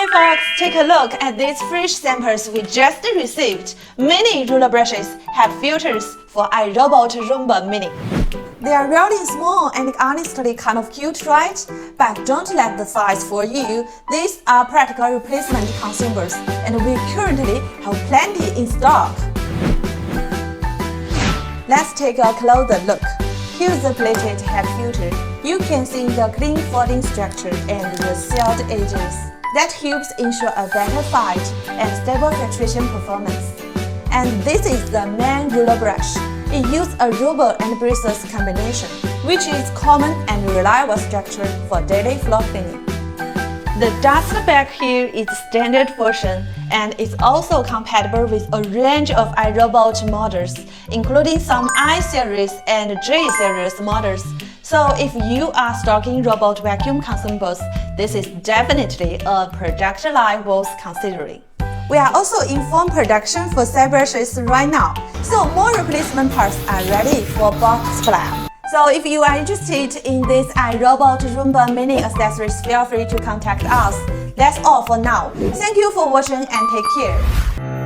Hi folks, take a look at these fresh samples we just received. Mini ruler brushes have filters for iRobot Roomba Mini. They are really small and honestly kind of cute, right? But don't let the size fool you. These are practical replacement consumables, and we currently have plenty in stock. Let's take a closer look. Here's the plated head filter. You can see the clean folding structure and the sealed edges. That helps ensure a better fight and stable filtration performance. And this is the main ruler brush. It uses a rubber-and-bristle combination, which is common and reliable structure for daily floor cleaning. The dust bag here is standard version and is also compatible with a range of iRobot models, including some I-series and J-series models. So if you are stocking robot vacuum consumables, this is definitely a product line worth considering. We are also in full production for side brushes right now, so more replacement parts are ready for bulk supply. So if you are interested in this iRobot Roomba Mini accessories, feel free to contact us. That's all for now. Thank you for watching and take care.